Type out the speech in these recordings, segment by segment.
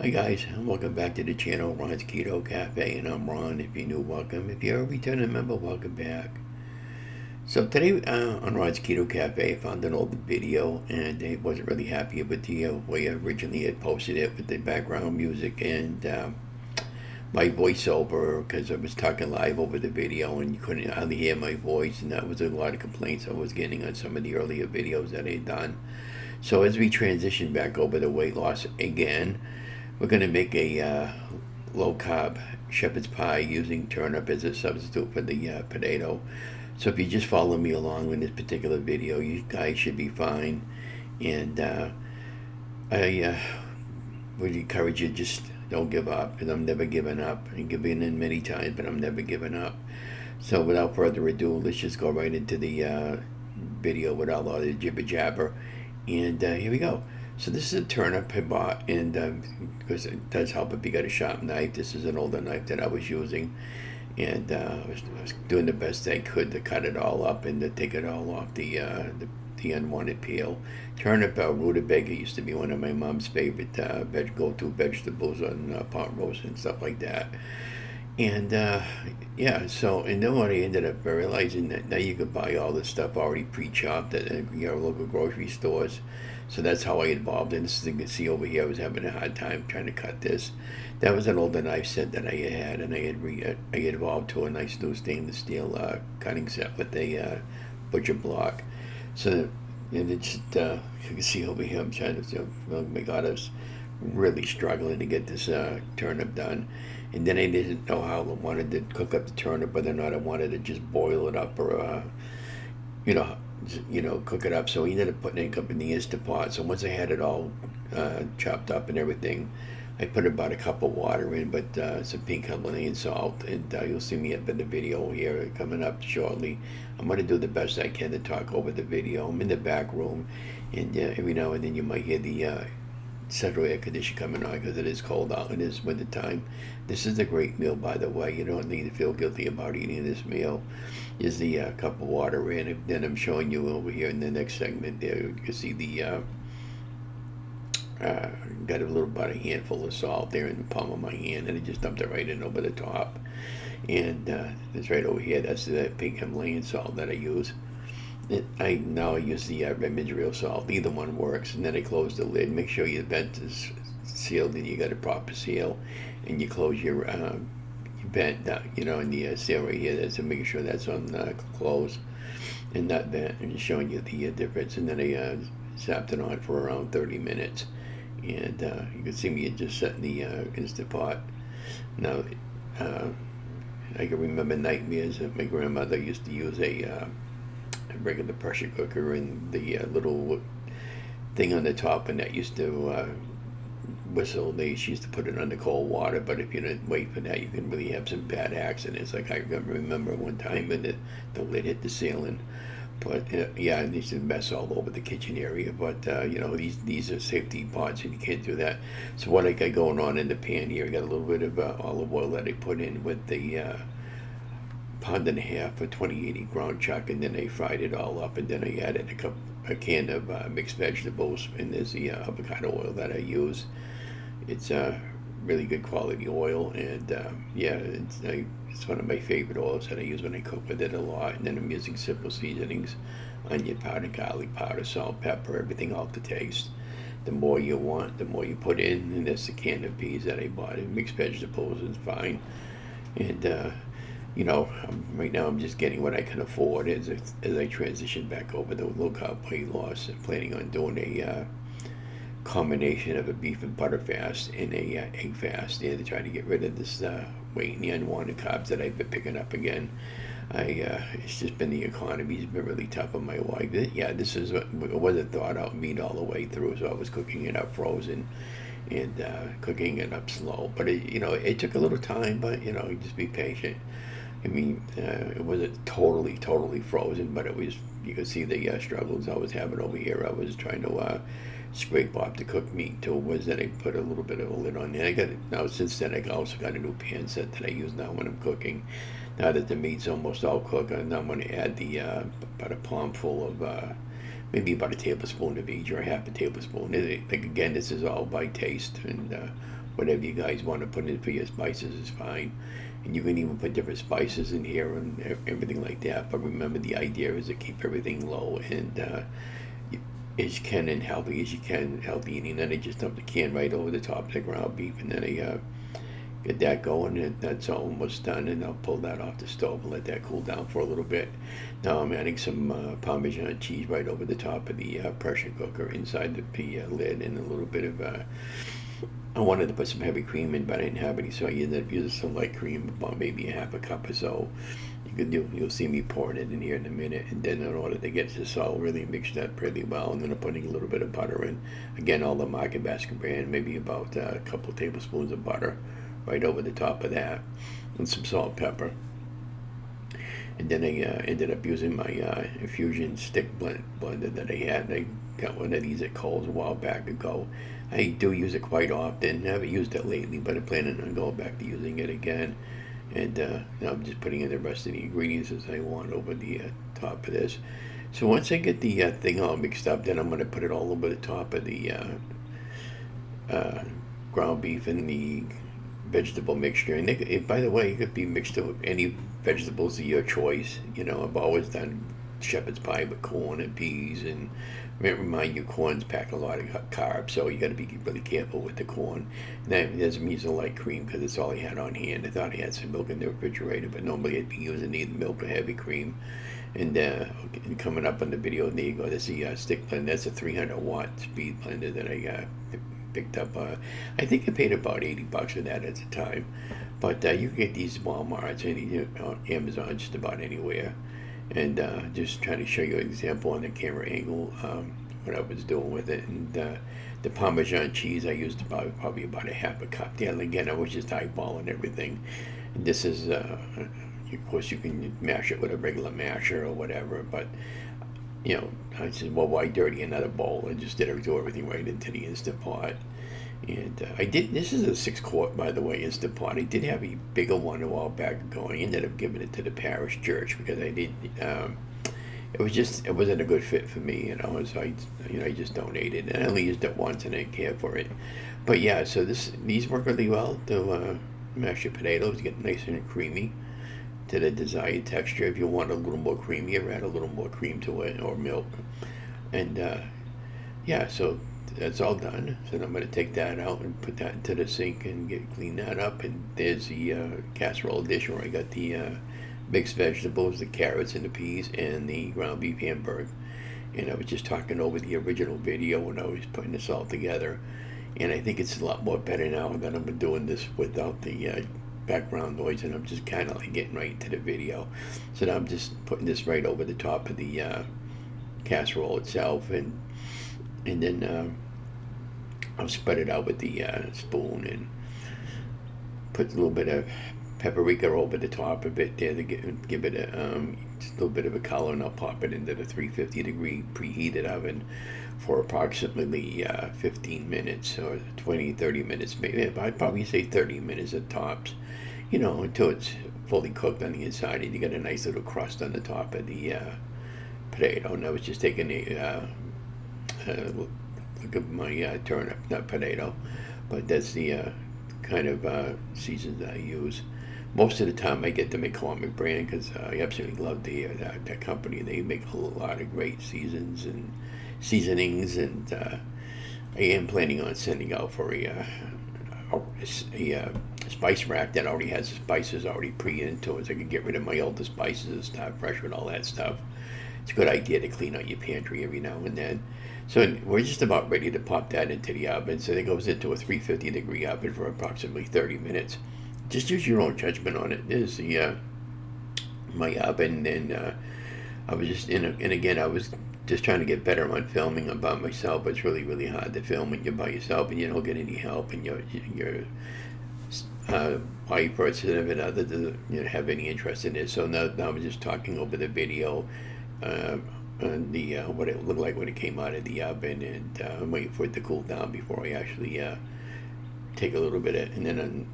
Hi guys, and welcome back to the channel, Ron's Keto Cafe, and I'm Ron. If you're new, welcome. If you're a returning member, welcome back. So today on Ron's Keto Cafe, I found an old video, and I wasn't really happy with the way I originally had posted it with the background music and my voiceover, because I was talking live over the video and you couldn't hardly hear my voice, and that was a lot of complaints I was getting on some of the earlier videos that I had done. So as we transition back over to weight loss again, we're going to make a low-carb shepherd's pie using turnip as a substitute for the potato. So if you just follow me along in this particular video, you guys should be fine. And I would encourage you, just don't give up, because I'm never giving up. I'm giving in many times, but I'm never giving up. So without further ado, let's just go right into the video without all the jibber jabber. And here we go. So this is a turnip I bought, and because it does help if you got a sharp knife. This is an older knife that I was using, and I was doing the best I could to cut it all up and to take it all off the unwanted peel. Turnip rutabaga used to be one of my mom's favorite go-to vegetables on pot roast and stuff like that. And yeah, so and then what I ended up realizing that now you could buy all this stuff already pre-chopped at your local grocery stores. So that's how I evolved. And this is, you can see over here, I was having a hard time trying to cut this. That was an older knife set that I had, and I had evolved to a nice new stainless steel cutting set with a butcher block. So and it's just, you can see over here, I'm trying to, oh my God, I was really struggling to get this turnip done. And then I didn't know how I wanted to cook up the turnip, whether or not I wanted to just boil it up or, you know, cook it up. So we ended up putting it up in the Instant Pot. So once I had it all chopped up and everything, I put about a cup of water in, but some pink Himalayan salt, and you'll see me up in the video here coming up shortly. I'm going to do the best I can to talk over the video. I'm in the back room, and every now and then you might hear the central air conditioner coming on because it is cold out. It is winter time. This is a great meal, by the way. You don't need to feel guilty about eating this meal. Is the cup of water in, and then I'm showing you over here in the next segment there. You can see the got a little about a handful of salt there in the palm of my hand, and I just dumped it right in over the top. And it's right over here. That's the pink Himalayan salt that I use. I now use the Redmond's real salt. Either one works. And then I close the lid. Make sure your vent is sealed and you got a proper seal. And you close your vent down, in the seal right here. That's to make sure that's on closed and not vent. And just showing you the difference. And then I zapped it on for around 30 minutes. And you can see me just setting the Instant Pot. Now, I can remember nightmares that my grandmother used to use a regular pressure cooker, and the little thing on the top, and that used to whistle. She used to put it under cold water, but if you didn't wait for that, you can really have some bad accidents. Like I remember one time when the lid hit the ceiling. But yeah, and there's a mess all over the kitchen area. But these are safety pots, and you can't do that. So what I got going on in the pan here, I got a little bit of olive oil that I put in with the pound and a half of 2080 ground chuck, and then I fried it all up, and then I added a can of mixed vegetables, and there's the avocado oil that I use. It's really good quality oil, and yeah, it's one of my favorite oils that I use when I cook with it a lot. And then I'm using simple seasonings: onion powder, garlic powder, salt, pepper, everything all to taste. The more you want, the more you put in. And there's a can of peas that I bought. And mixed vegetables is fine. And right now I'm just getting what I can afford as I transition back over to low-carb weight loss. I'm planning on doing a combination of a beef and butter fast and a egg fast, to try to get rid of this weight and the unwanted carbs that I've been picking up again. It's just been the economy's been really tough on my wife. Yeah, this is it wasn't thought out meat all the way through, so I was cooking it up frozen and cooking it up slow. But it took a little time, but just be patient. I mean, it wasn't totally frozen, but it was. You could see the struggles I was having over here. I was trying to scrape off the cooked meat too. Was that I put a little bit of a lid on there. I got it now. Since then, I also got a new pan set that I use now when I'm cooking. Now that the meat's almost all cooked, I'm going to add the about a palm full of maybe about a tablespoon of each or half a tablespoon. Like again, this is all by taste and whatever you guys want to put in for your spices is fine. And you can even put different spices in here and everything like that. But remember, the idea is to keep everything low and as you can and healthy as you can, healthy eating. Then I just dump the can right over the top of the ground beef, and then I get that going, and that's almost done. And I'll pull that off the stove and let that cool down for a little bit. Now I'm adding some Parmesan cheese right over the top of the pressure cooker inside the lid, and a little bit of I wanted to put some heavy cream in, but I didn't have any, so I ended up using some light cream, about maybe a half a cup or so. You'll see me pouring it in here in a minute, and then in order to get this all really mixed up really well, and then I'm putting a little bit of butter in. Again, all the Market Basket brand, maybe about a couple tablespoons of butter right over the top of that, and some salt, pepper. And then I ended up using my infusion stick blender that I had. I got one of these at Kohl's a while back ago. I do use it quite often. I haven't used it lately, but I'm planning on going back to using it again. And now I'm just putting in the rest of the ingredients as I want over the top of this. So once I get the thing all mixed up, then I'm going to put it all over the top of the ground beef and the vegetable mixture. And by the way, it could be mixed with any vegetables of your choice. You know, I've always done shepherd's pie with corn and peas, and remind you, corns pack a lot of carbs, so you got to be really careful with the corn. And that doesn't mean it's a light cream because it's all I had on hand. I thought I had some milk in the refrigerator, but normally I'd be using either milk or heavy cream. And coming up on the video, there you go. That's a stick blender. That's a 300-watt speed blender that I picked up. I think I paid about $80 for that at the time. But you can get these Walmarts and Amazon, just about anywhere. And just trying to show you an example on the camera angle, what I was doing with it. And the Parmesan cheese, I used probably about a half a cup there. And again, I was just eyeballing everything. And this is, of course, you can mash it with a regular masher or whatever, but you know, I said, well, why dirty another bowl? I just throw everything right into the Instant Pot. And this is a 6-quart, by the way, Instant Pot. I did have a bigger one a while back ago. I ended up giving it to the parish church because it wasn't a good fit for me, so I just donated. And I only used it once and I didn't care for it. But yeah, so these work really well to mash your potatoes, get nice and creamy to the desired texture. If you want a little more creamier, add a little more cream to it or milk. And yeah, so that's all done. So I'm going to take that out and put that into the sink and clean that up. And there's the casserole dish where I got the mixed vegetables, the carrots and the peas, and the ground beef hamburger. And I was just talking over the original video when I was putting this all together. And I think it's a lot more better now that I'm doing this without the background noise, and I'm just kind of like getting right into the video. So now I'm just putting this right over the top of the casserole itself, and then I'll spread it out with the spoon and put a little bit of paprika over the top of it there to give it just a little bit of a color, and I'll pop it into the 350-degree preheated oven for approximately 15 minutes or 20-30 minutes, maybe. I'd probably say 30 minutes at tops, until it's fully cooked on the inside and you get a nice little crust on the top of the potato. And I was just taking look at my turnip, not potato, but that's the kind of seasons I use. Most of the time I get the McCormick brand because I absolutely love that company. They make a lot of great seasonings, and I am planning on sending out for a spice rack that already has the spices already pre-into it, so I can get rid of my older spices and start fresh with all that stuff. It's a good idea to clean out your pantry every now and then. So we're just about ready to pop that into the oven. So it goes into a 350-degree oven for approximately 30 minutes. Just use your own judgment on it. This is my oven, and I was just and again I was just trying to get better on filming by myself. It's really, really hard to film when you're by yourself and you don't get any help, and your wife or significant other doesn't have any interest in it. So now I'm just talking over the video. And the what it looked like when it came out of the oven, and I'm waiting for it to cool down before I actually take a little bit of it, and then I'm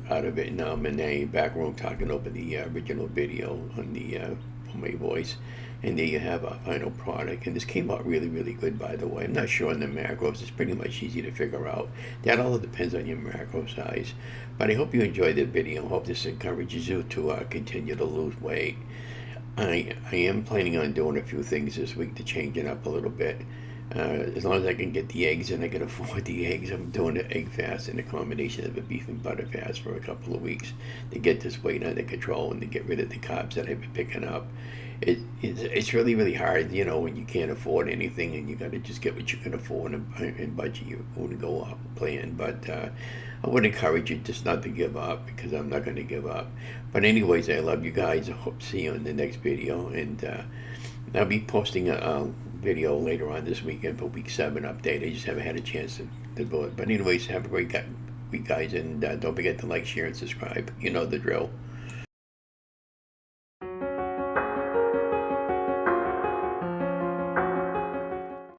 out of it. Now I'm in a back room talking over the original video on the for my voice. And there you have our final product. And this came out really, really good, by the way. I'm not sure on the macros. It's pretty much easy to figure out. That all depends on your macro size. But I hope you enjoyed the video. I hope this encourages you to continue to lose weight. I am planning on doing a few things this week to change it up a little bit. As long as I can get the eggs and I can afford the eggs, I'm doing an egg fast and a combination of a beef and butter fast for a couple of weeks to get this weight under control and to get rid of the carbs that I've been picking up. It's really, really hard, when you can't afford anything and you got to just get what you can afford and budget your own go off plan. But I would encourage you just not to give up, because I'm not going to give up. But anyways, I love you guys. I hope to see you in the next video. And I'll be posting a video later on this weekend for week 7 update. I just haven't had a chance to do it. But anyways, have a great week, guys. And don't forget to like, share, and subscribe. You know the drill.